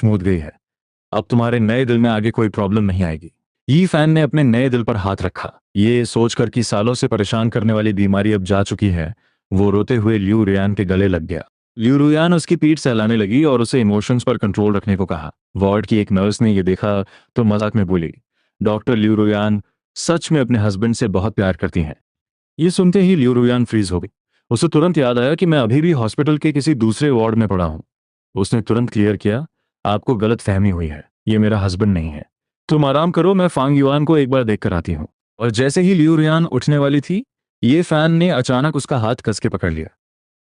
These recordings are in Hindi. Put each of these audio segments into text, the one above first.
स्मूथ गई है। अब तुम्हारे नए दिल में आगे कोई प्रॉब्लम नहीं आएगी। यी फैन ने अपने नए दिल पर हाथ रखा, ये सोचकर कि सालों से परेशान करने वाली बीमारी अब जा चुकी है। वो रोते हुए लियू रुयान के गले लग गया। लियू रुयान उसकी पीठ सहलाने लगी और उसे इमोशंस पर कंट्रोल रखने को कहा। वार्ड की एक नर्स ने यह देखा तो मजाक में बोली, डॉक्टर लियू रुयान सच में अपने हस्बैंड से बहुत प्यार करती हैं। ये सुनते ही लियू रुयान फ्रीज हो गई। उसे तुरंत याद आया कि मैं अभी भी हॉस्पिटल के किसी दूसरे वार्ड में पड़ा हूं। उसने तुरंत क्लियर किया, आपको गलत फहमी हुई है, ये मेरा हस्बैंड नहीं है। तुम आराम करो, मैं फांग युआन को एक बार देख कर आती हूँ। और जैसे ही लियू रुयान उठने वाली थी, ये फैन ने अचानक उसका हाथ कस के पकड़ लिया।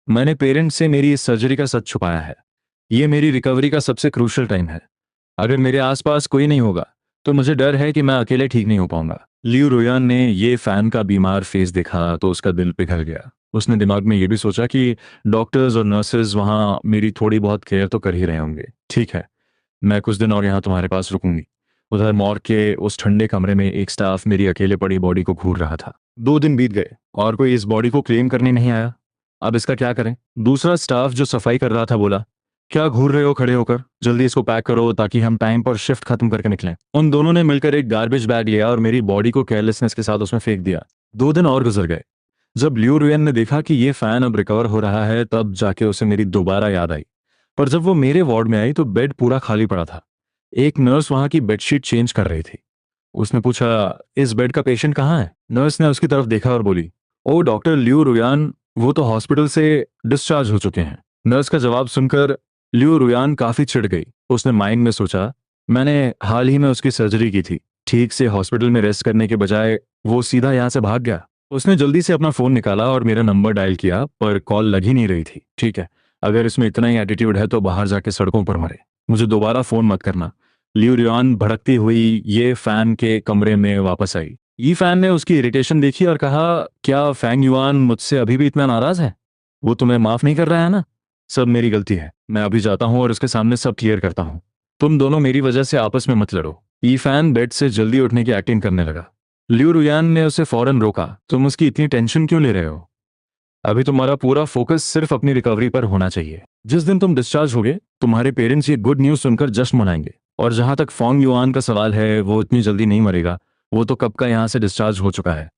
मैंने पेरेंट्स से मेरी इस सर्जरी का सच छुपाया है। ये मेरी रिकवरी का सबसे क्रूशियल टाइम है। अगर मेरे आसपास कोई नहीं होगा तो मुझे डर है कि मैं अकेले ठीक नहीं हो पाऊंगा। लियू रुयान ने ये फैन का बीमार फेस देखा तो उसका दिल पिघल गया। उसने दिमाग में ये भी सोचा कि डॉक्टर्स और नर्सेज वहां मेरी थोड़ी बहुत केयर तो कर ही रहे होंगे। ठीक है, मैं कुछ दिन और यहाँ तुम्हारे पास रुकूंगी। उधर मॉर्ग के उस ठंडे कमरे में एक स्टाफ मेरी अकेले पड़ी बॉडी को घूर रहा था। 2 दिन बीत गए और कोई इस बॉडी को क्लेम करने नहीं आया। अब इसका क्या करें? दूसरा स्टाफ जो सफाई कर रहा था बोला, क्या घूर रहे हो खड़े होकर, जल्दी इसको पैक करो ताकि हम टाइम पर शिफ्ट खत्म करके निकलें। उन दोनों ने मिलकर एक गार्बेज बैग लिया और मेरी बॉडी को केयरलेसनेस के साथ उसमें फेंक दिया। 2 दिन और गुजर गए। जब लियू रुयन ने देखा कि ये फैन अब रिकवर हो रहा है तब जाके उसे मेरी दोबारा याद आई। पर जब वो मेरे वार्ड में आई तो बेड पूरा खाली पड़ा था। एक नर्स वहां की बेडशीट चेंज कर रही थी। उसने पूछा, इस बेड का पेशेंट कहाँ है? नर्स ने उसकी तरफ देखा और बोली, ओ डॉक्टर लियू रुयान, वो तो हॉस्पिटल से डिस्चार्ज हो चुके हैं। नर्स का जवाब सुनकर लियू रुयान काफी चिढ़ गई। उसने माइंड में सोचा, मैंने हाल ही में उसकी सर्जरी की थी। ठीक से हॉस्पिटल में रेस्ट करने के बजाय वो सीधा यहाँ से भाग गया। उसने जल्दी से अपना फोन निकाला और मेरा नंबर डायल किया, पर कॉल लग ही नहीं रही थी। ठीक है, अगर इसमें इतना ही एटीट्यूड है तो बाहर जाके सड़कों पर मरे, मुझे दोबारा फोन मत करना। लियू रुयान भड़कती हुई ये फैन के कमरे में वापस आई। ये फैन ने उसकी इरिटेशन देखी और कहा, क्या फैंग युआन मुझसे अभी भी इतना नाराज है? वो तुम्हें माफ नहीं कर रहा है ना? सब मेरी गलती है, मैं अभी जाता हूँ और उसके सामने सब क्लियर करता हूँ। तुम दोनों मेरी वजह से आपस में मत लड़ो। ये फैन बेड से जल्दी उठने की एक्टिंग करने लगा। लियू रुयान ने उसे फौरन रोका, तुम उसकी इतनी टेंशन क्यों ले रहे हो? अभी तुम्हारा पूरा फोकस सिर्फ अपनी रिकवरी पर होना चाहिए। जिस दिन तुम डिस्चार्ज होगे तुम्हारे पेरेंट्स ये गुड न्यूज सुनकर जश्न मनाएंगे। और जहां तक फॉन्ग युआन का सवाल है, वो इतनी जल्दी नहीं मरेगा, वो तो कब का यहाँ से डिस्चार्ज हो चुका है।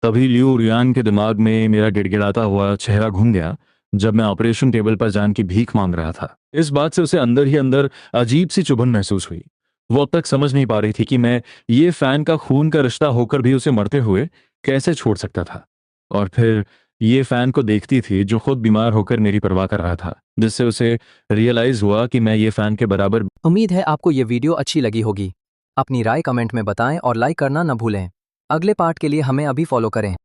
तभी लियू रुयान के दिमाग में मेरा गिड़गिड़ाता हुआ चेहरा घूम गया जब मैं ऑपरेशन टेबल पर जान की भीख मांग रहा था। इस बात से उसे अंदर ही अंदर अजीब सी चुभन महसूस हुई। वो अब तक समझ नहीं पा रही थी कि मैं ये फैन का खून का रिश्ता होकर भी उसे मरते हुए कैसे छोड़ सकता था। और फिर ये फैन को देखती थी जो खुद बीमार होकर मेरी परवाह कर रहा था, जिससे उसे रियलाइज हुआ कि मैं ये फैन के बराबर। उम्मीद है आपको ये वीडियो अच्छी लगी होगी। अपनी राय कमेंट में बताएं और लाइक करना न भूलें। अगले पार्ट के लिए हमें अभी फॉलो करें।